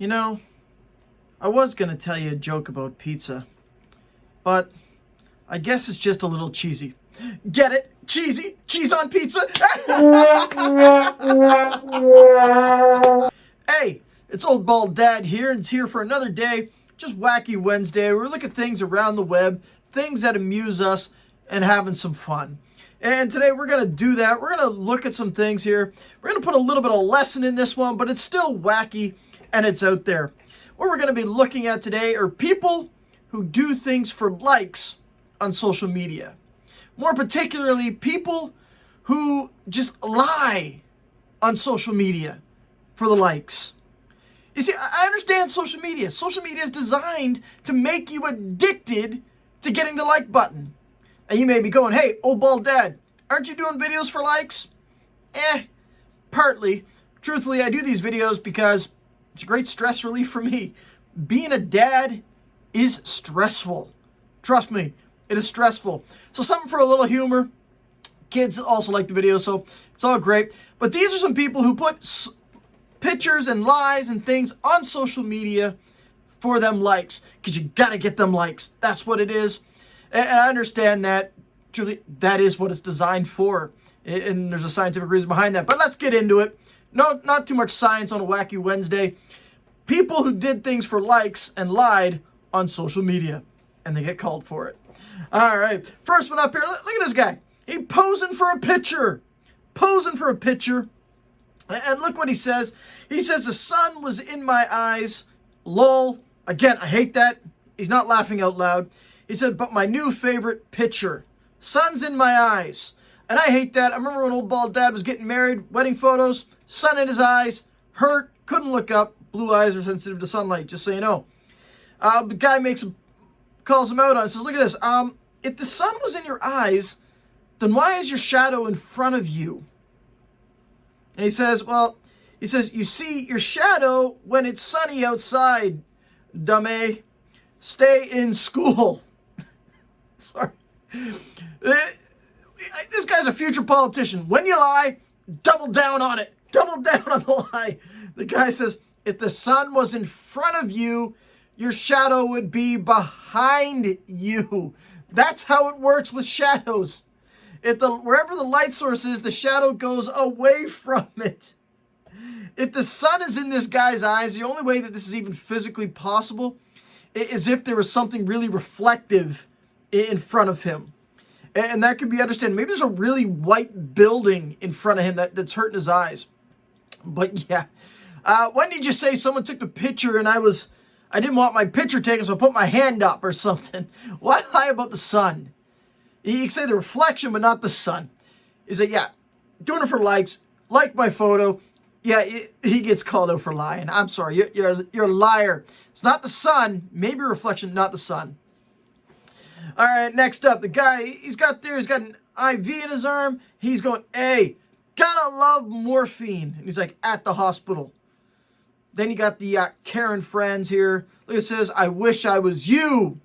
You know, I was going to tell you a joke about pizza, but I guess it's just a little cheesy. Get it? Cheesy? Cheese on pizza? Hey, it's Old Bald Dad here, and it's here for another day. Just Wacky Wednesday. We look at things around the web, things that amuse us, and having some fun. And today we're going to do that. We're going to look at some things here. We're going to put a little bit of lesson in this one, but it's still wacky and it's out there. What we're going to be looking at today are people who do things for likes on social media. More particularly, people who just lie on social media for the likes. You see, I understand social media. Social media is designed to make you addicted to getting the like button. And you may be going, hey, Old Bald Dad, aren't you doing videos for likes? Partly. Truthfully, I do these videos because it's a great stress relief for me. Being a dad is stressful. Trust me, it is stressful. So something for a little humor. Kids also like the video, so it's all great. But these are some people who put pictures and lies and things on social media for them likes. Because you got to get them likes. That's what it is. And I understand that. Truly, that is what it's designed for. And there's a scientific reason behind that. But let's get into it. No, not too much science on a Wacky Wednesday. People who did things for likes and lied on social media. And they get called for it. All right. First one up here. Look at this guy. He posing for a picture. Posing for a picture. And look what he says. He says, the sun was in my eyes. Lol. Again, I hate that. He's not laughing out loud. He said, but my new favorite picture. Sun's in my eyes. And I hate that. I remember when Old Bald Dad was getting married, wedding photos, sun in his eyes, hurt, couldn't look up. Blue eyes are sensitive to sunlight, just so you know. The guy calls him out on it, says, look at this. If the sun was in your eyes, then why is your shadow in front of you? And he says, you see your shadow when it's sunny outside, dummy. Stay in school. Sorry. This guy's a future politician. When you lie, double down on it. Double down on the lie. The guy says, if the sun was in front of you, your shadow would be behind you. That's how it works with shadows. Wherever the light source is, the shadow goes away from it. If the sun is in this guy's eyes, the only way that this is even physically possible is if there was something really reflective in front of him. And that could be understood. Maybe there's a really white building in front of him that's hurting his eyes. But yeah. When did you say someone took the picture and I didn't want my picture taken, so I put my hand up or something? Why lie about the sun? You can say the reflection, but not the sun. He's like, yeah, doing it for likes. Like my photo. Yeah, he gets called out for lying. I'm sorry, you're a liar. It's not the sun. Maybe reflection, not the sun. All right, next up, the guy, he's got an IV in his arm. He's going, hey, gotta love morphine. And he's like, at the hospital. Then you got the Karen friends here. Look, it says, I wish I was you.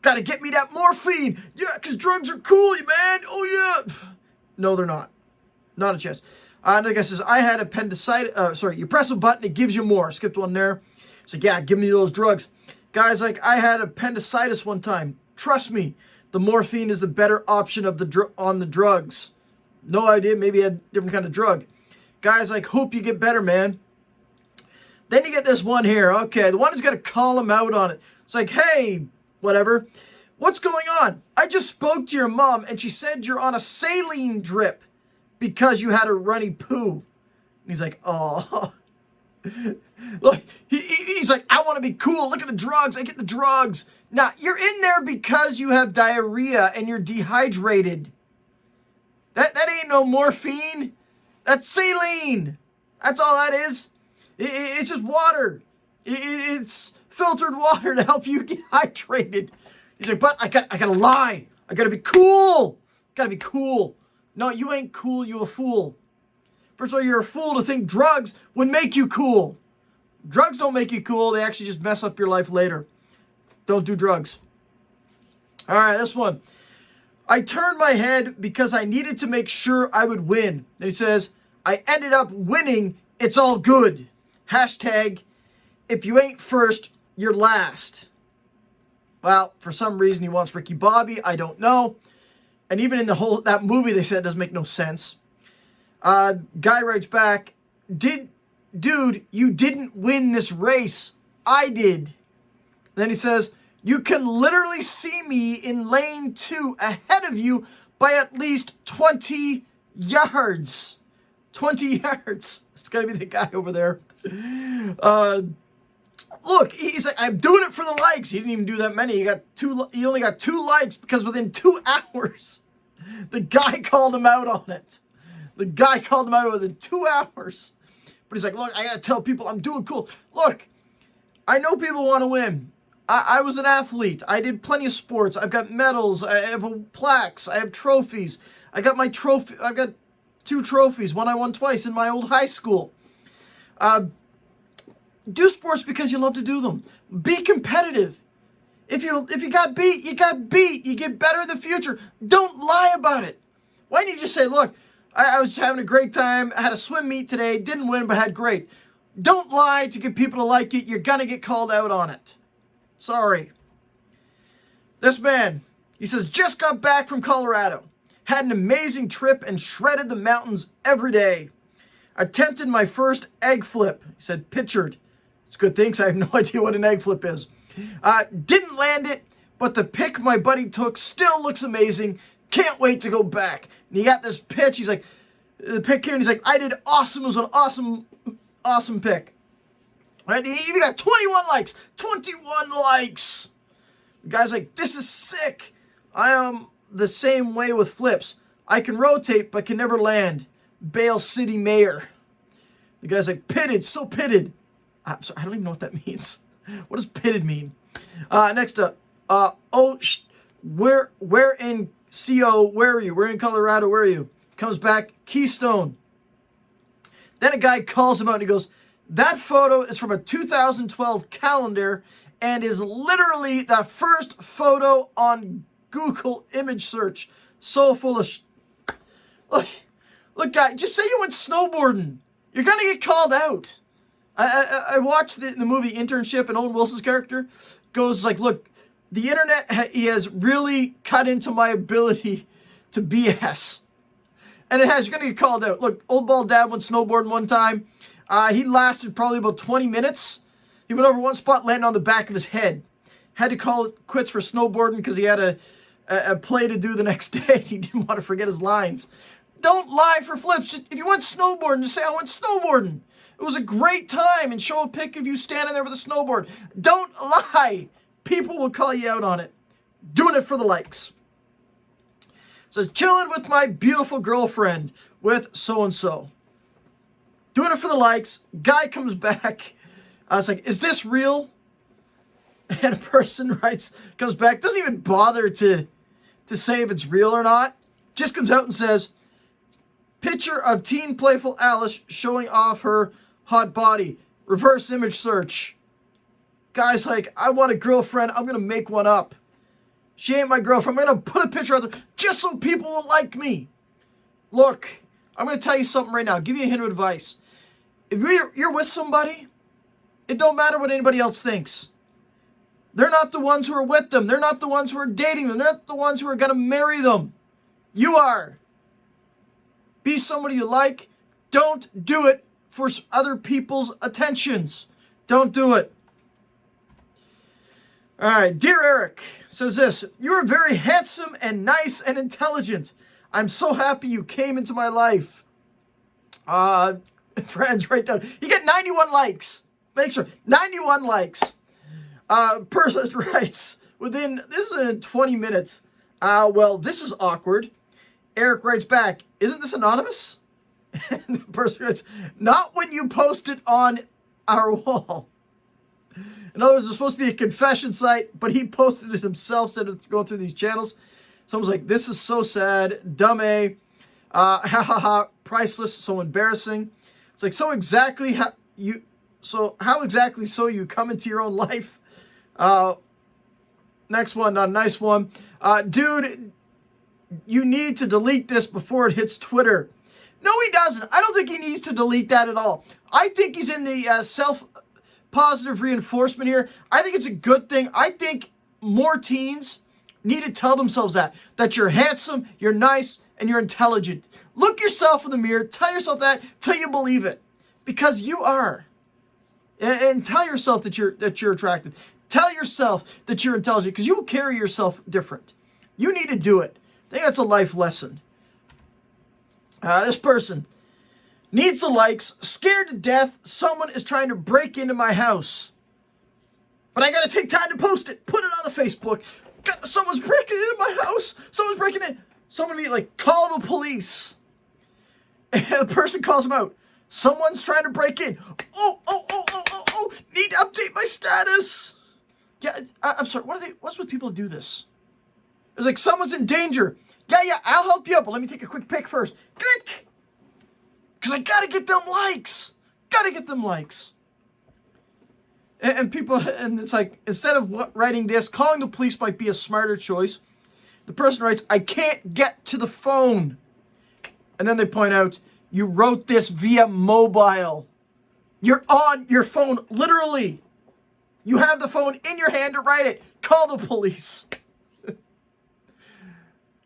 Gotta get me that morphine. Yeah, because drugs are cool, man. Oh, yeah. No, they're not. Not a chance. The guy says, I had appendicitis. You press a button, it gives you more. Skipped one there. It's like, yeah, give me those drugs. Guy's like, I had appendicitis one time. Trust me, the morphine is the better option on the drugs. No idea, maybe he had a different kind of drug. Guy's like, hope you get better, man. Then you get this one here. Okay, the one who's got to call him out on it. It's like, hey, whatever. What's going on? I just spoke to your mom and she said you're on a saline drip because you had a runny poo. And he's like, oh. Look, he's like, I want to be cool. Look at the drugs. I get the drugs. Now, you're in there because you have diarrhea and you're dehydrated. That ain't no morphine. That's saline. That's all that is. It's just water. It's filtered water to help you get hydrated. He's like, but I gotta lie. I gotta be cool. Gotta be cool. No, you ain't cool. You a fool. First of all, you're a fool to think drugs would make you cool. Drugs don't make you cool. They actually just mess up your life later. Don't do drugs. All right, this one. I turned my head because I needed to make sure I would win. And he says, I ended up winning. It's all good. Hashtag if you ain't first, you're last. Well, for some reason he wants Ricky Bobby. I don't know. And even in that movie, they said it doesn't make no sense. Guy writes back, dude, you didn't win this race. I did. Then he says, you can literally see me in lane 2 ahead of you by at least 20 yards. 20 yards. It's got to be the guy over there. Look, he's like, I'm doing it for the likes. He didn't even do that many. He only got 2 likes because within 2 hours, the guy called him out on it. The guy called him out within 2 hours. But he's like, look, I got to tell people I'm doing cool. Look, I know people want to win. I was an athlete. I did plenty of sports. I've got medals. I have plaques. I have trophies. I got my trophy. I've got 2 trophies. One I won twice in my old high school. Do sports because you love to do them. Be competitive. If you got beat, you got beat. You get better in the future. Don't lie about it. Why don't you just say, look, I was having a great time. I had a swim meet today. Didn't win, but had great. Don't lie to get people to like it. You're going to get called out on it. Sorry. This man, he says, just got back from Colorado. Had an amazing trip and shredded the mountains every day. Attempted my first egg flip. He said, pictured. It's a good thing, 'cause I have no idea what an egg flip is. Didn't land it, but the pic my buddy took still looks amazing. Can't wait to go back. And he got this pitch. He's like, the pic here, and he's like, I did awesome. It was an awesome pic. Right? He even got 21 likes. 21 likes. The guy's like, this is sick. I am the same way with flips. I can rotate, but can never land. Bale City Mayor. The guy's like, pitted, so pitted. I'm sorry, I don't even know what that means. What does pitted mean? Next up, where in CO, where are you? We're in Colorado, where are you? Comes back, Keystone. Then a guy calls him out and he goes, that photo is from a 2012 calendar and is literally the first photo on Google image search. So full of Look, guy, just say you went snowboarding. You're going to get called out. I watched the movie Internship, and Owen Wilson's character goes like, look, the internet he has really cut into my ability to BS. And it has. You're going to get called out. Look, old bald dad went snowboarding one time. He lasted probably about 20 minutes. He went over one spot, landed on the back of his head. Had to call it quits for snowboarding because he had a play to do the next day. He didn't want to forget his lines. Don't lie for flips. Just, if you went snowboarding, just say, I went snowboarding. It was a great time, and show a pic of you standing there with a snowboard. Don't lie. People will call you out on it. Doing it for the likes. So chilling with my beautiful girlfriend with so-and-so. Doing it for the likes. Guy comes back. I was like, is this real? And a person comes back, doesn't even bother to say if it's real or not. Just comes out and says, picture of teen playful Alice showing off her hot body. Reverse image search. Guy's like, I want a girlfriend. I'm going to make one up. She ain't my girlfriend. I'm going to put a picture of her just so people will like me. Look, I'm going to tell you something right now. I'll give you a hint of advice. If you're with somebody, it don't matter what anybody else thinks. They're not the ones who are with them. They're not the ones who are dating them. They're not the ones who are going to marry them. You are. Be somebody you like. Don't do it for other people's attentions. Don't do it. All right. Dear Eric says this. You are very handsome and nice and intelligent. I'm so happy you came into my life. Friends, right down. You get 91 likes. Make sure. 91 likes. Person writes, this is in 20 minutes. Well, this is awkward. Eric writes back, isn't this anonymous? And the person writes, not when you post it on our wall. In other words, it's supposed to be a confession site, but he posted it himself instead of going through these channels. Someone's like, this is so sad. Dumb A. Ha ha ha. Priceless. So embarrassing. It's like, how exactly you come into your own life? Next one, not a nice one. Dude, you need to delete this before it hits Twitter. No, he doesn't. I don't think he needs to delete that at all. I think he's in the positive reinforcement here. I think it's a good thing. I think more teens need to tell themselves that you're handsome, you're nice, and you're intelligent. Look yourself in the mirror, tell yourself that till you believe it, because you are. And tell yourself that you're attractive. Tell yourself that you're intelligent, because you will carry yourself different. You need to do it. I think that's a life lesson. This person needs the likes, scared to death. Someone is trying to break into my house, but I gotta take time to post it. Put it on the Facebook. Someone's breaking into my house. Someone's breaking in. Someone be like, call the police. And the person calls them out. Someone's trying to break in. Oh. Need to update my status. Yeah, I'm sorry. What's with people who do this? It's like someone's in danger. Yeah, I'll help you up, but let me take a quick pic first. Click. Because I gotta get them likes. And people, and it's like, instead of writing this, calling the police might be a smarter choice. The person writes, I can't get to the phone. And then they point out, you wrote this via mobile. You're on your phone, literally. You have the phone in your hand to write it. Call the police.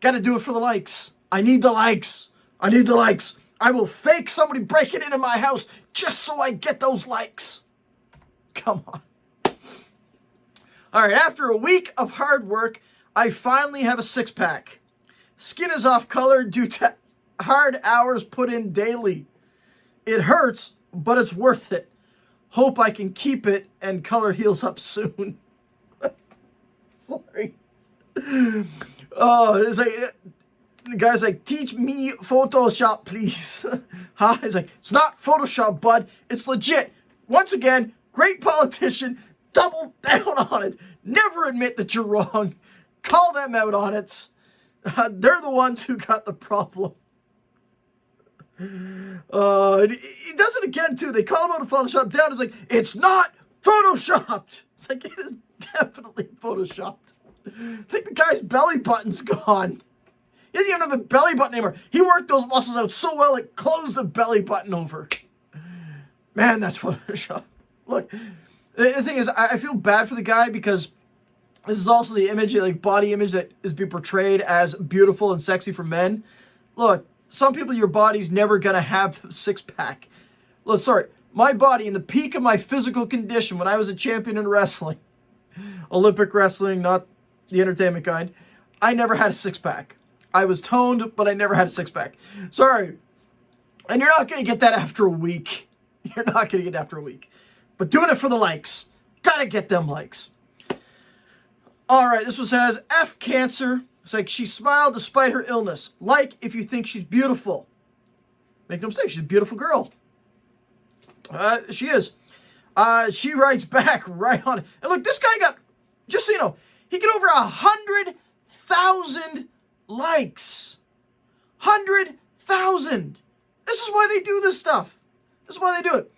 Gotta do it for the likes. I need the likes. I will fake somebody breaking into my house just so I get those likes. Come on. All right, after a week of hard work, I finally have a six-pack. Skin is off color due to hard hours put in daily. It hurts, but it's worth it. Hope I can keep it and color heals up soon. Sorry. Oh, it's like, the guy's like, teach me Photoshop, please. Huh? He's like, it's not Photoshop, bud. It's legit. Once again, great politician. Double down on it. Never admit that you're wrong. Call them out on it. They're the ones who got the problem. He does it again, too. They call him out of Photoshop down. It's like, it's not Photoshopped. It's like, it is definitely Photoshopped. I think the guy's belly button's gone. He doesn't even have a belly button anymore. He worked those muscles out so well it closed the belly button over. Man, that's Photoshop. Look, the thing is, I feel bad for the guy because this is also the image, like body image that is being portrayed as beautiful and sexy for men. Look, some people, your body's never gonna have a six-pack. Look, sorry, my body in the peak of my physical condition when I was a champion in wrestling, Olympic wrestling, not the entertainment kind, I never had a six-pack. I was toned, but I never had a six-pack. Sorry. And you're not going to get that after a week. You're not going to get it after a week. But doing it for the likes. Gotta get them likes. Alright, this one says, F cancer. It's like, she smiled despite her illness. Like if you think she's beautiful. Make no mistake, she's a beautiful girl. She is. She writes back right on it. And look, this guy got, just so you know, he got over 100,000 likes. 100,000. This is why they do this stuff. This is why they do it.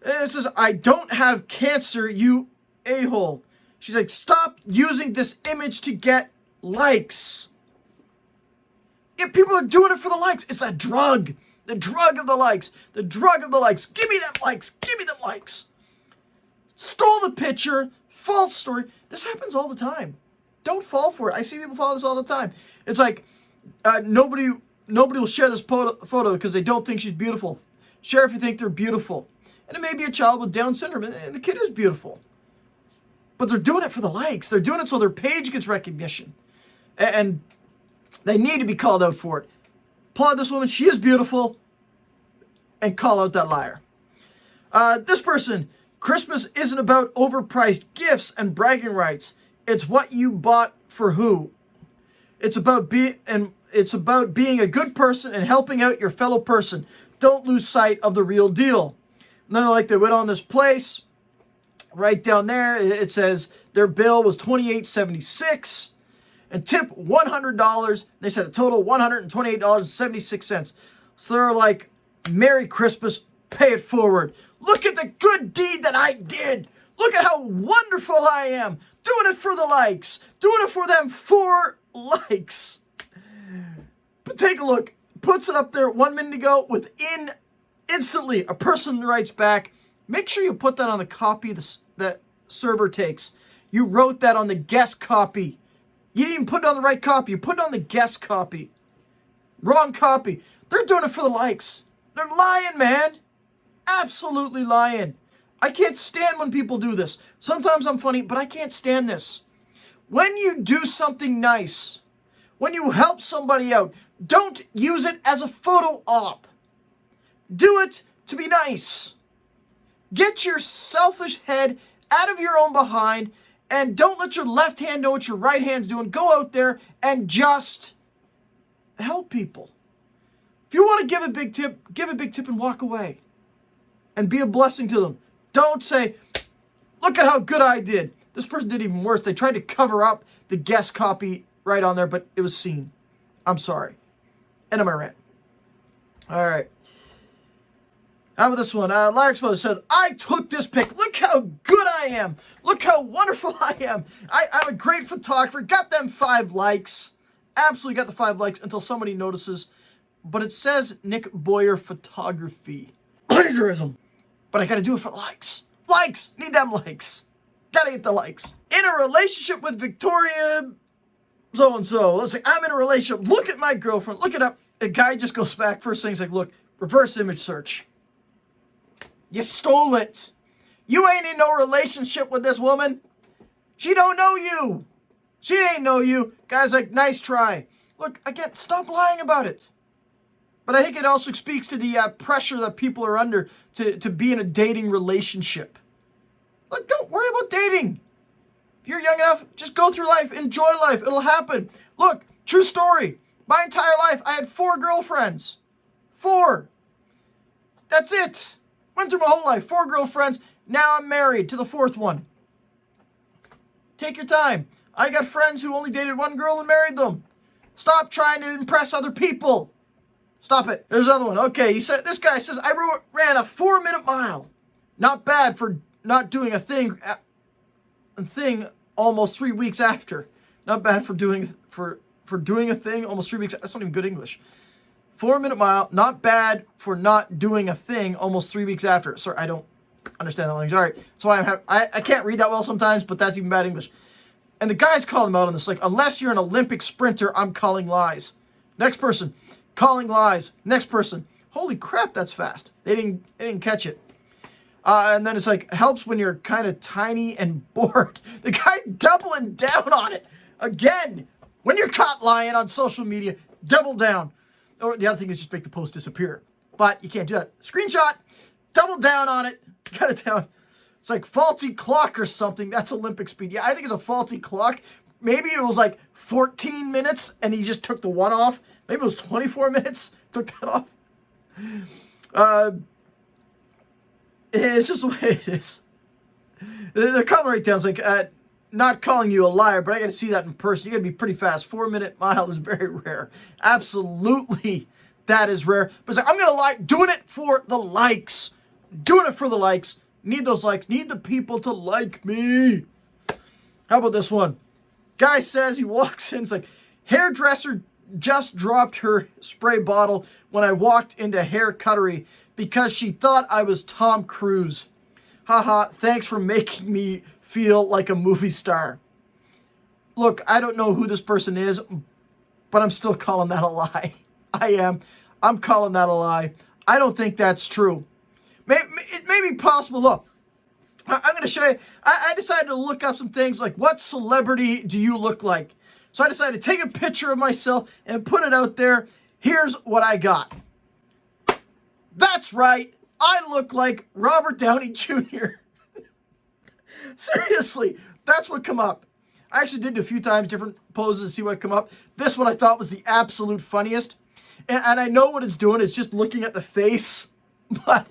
And it says, I don't have cancer, you a-hole. She's like, stop using this image to get likes. Yeah, people are doing it for the likes. It's that drug. The drug of the likes. The drug of the likes. Give me them likes. Give me them likes. Stole the picture. False story. This happens all the time. Don't fall for it. I see people follow this all the time. It's like, nobody will share this photo because they don't think she's beautiful. Share if you think they're beautiful. And it may be a child with Down syndrome, and the kid is beautiful. But they're doing it for the likes. They're doing it so their page gets recognition. And they need to be called out for it. Applaud this woman. She is beautiful. And call out that liar. This person, Christmas isn't about overpriced gifts and bragging rights. It's what you bought for who. It's about being a good person and helping out your fellow person. Don't lose sight of the real deal. And then like they went on this place. Right down there, it says their bill was $28.76 and tip $100. They said a total $128.76. So they're like, Merry Christmas, pay it forward. Look at the good deed that I did. Look at how wonderful I am. Doing it for the likes. Doing it for them 4 likes. But take a look. Puts it up there 1 minute ago. Within instantly, a person writes back, make sure you put that on the copy that server takes. You wrote that on the guest copy. You didn't even put it on the right copy. You put it on the guest copy. Wrong copy. They're doing it for the likes. They're lying, man. Absolutely lying. I can't stand when people do this. Sometimes I'm funny, but I can't stand this. When you do something nice, when you help somebody out, don't use it as a photo op. Do it to be nice. Get your selfish head out of your own behind and don't let your left hand know what your right hand's doing. Go out there and just help people. If you want to give a big tip and walk away and be a blessing to them. Don't say, look at how good I did. This person did even worse. They tried to cover up the guest copy right on there, but it was seen. I'm sorry. End of my rant. All right. How about this one? Liar Exposed said, I took this pic. Look how good I am. Look how wonderful I am. I'm a great photographer. Got them 5 likes. Absolutely got the 5 likes until somebody notices. But it says Nick Boyer Photography. Plagiarism. But I got to do it for the likes. Likes. Need them likes. Got to get the likes. In a relationship with Victoria so-and-so. Let's say I'm in a relationship. Look at my girlfriend. Look it up. A guy just goes back. First thing he's like, look, reverse image search. You stole it. You ain't in no relationship with this woman. She don't know you. She ain't know you. Guy's like, nice try. Look, again, stop lying about it. But I think it also speaks to the pressure that people are under to be in a dating relationship. Look, don't worry about dating. If you're young enough, just go through life. Enjoy life. It'll happen. Look, true story. My entire life, I had 4 girlfriends. 4. That's it. Went through my whole life. 4 girlfriends. Now I'm married to the 4th one. Take your time. I got friends who only dated 1 girl and married them. Stop trying to impress other people. Stop it. There's another one. Okay, he said, this guy says, I ran a 4-minute mile. Not bad for not doing a thing almost 3 weeks after. Not bad for doing a thing almost 3 weeks. That's not even good English. 4-minute mile. Not bad for not doing a thing almost 3 weeks after. Sorry, I don't understand that language. All right. So I can't read that well sometimes, but that's even bad English. And the guys call him out on this. Like, unless you're an Olympic sprinter, I'm calling lies. Next person. Calling lies. Next person. Holy crap, that's fast. They didn't catch it. And then it's like, helps when you're kind of tiny and bored. The guy doubling down on it. Again, when you're caught lying on social media, double down. Or the other thing is just make the post disappear. But you can't do that. Screenshot, double down on it, cut it down. It's like faulty clock or something. That's Olympic speed. Yeah, I think it's a faulty clock. Maybe it was like 14 minutes and he just took the 1 off. Maybe it was 24 minutes, took that off. It's just the way it is. They're calling right down. It's like, not calling you a liar, but I got to see that in person. You got to be pretty fast. 4-minute mile is very rare. Absolutely, that is rare. But it's like, I'm going to lie. Doing it for the likes. Doing it for the likes. Need those likes. Need the people to like me. How about this one? Guy says, he walks in. It's like, hairdresser just dropped her spray bottle when I walked into hair cuttery because she thought I was Tom Cruise. Haha, thanks for making me feel like a movie star. Look, I don't know who this person is, but I'm still calling that a lie. I am. I'm calling that a lie. I don't think that's true. It may be possible. Look, I'm going to show you. I decided to look up some things like, what celebrity do you look like? So I decided to take a picture of myself and put it out there. Here's what I got. That's right. I look like Robert Downey Jr. Seriously, that's what come up. I actually did it a few times, different poses to see what come up. This one I thought was the absolute funniest. And I know what it's doing. It's just looking at the face. But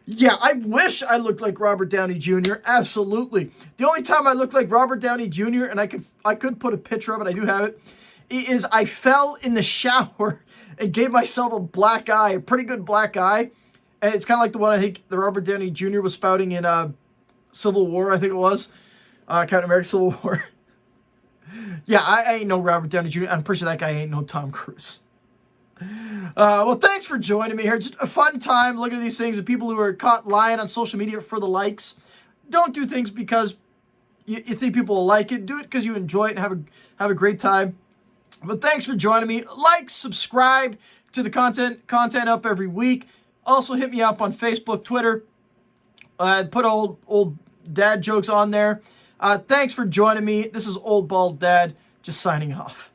yeah, I wish I looked like Robert Downey Jr. Absolutely. The only time I look like Robert Downey Jr., and I could put a picture of it, I do have it, is I fell in the shower and gave myself a black eye, a pretty good black eye. And it's kind of like the one I think the Robert Downey Jr. was spouting in Civil War, I think it was. Captain America Civil War. Yeah, I ain't no Robert Downey Jr. I'm pretty sure that guy ain't no Tom Cruise. Well, thanks for joining me here. Just a fun time looking at these things and people who are caught lying on social media for the likes. Don't do things because you think people will like it. Do it because you enjoy it and have a great time. But thanks for joining me. Like, subscribe to the content up every week. Also hit me up on Facebook, Twitter. Put old dad jokes on there. Thanks for joining me. This is Old Bald Dad, just signing off.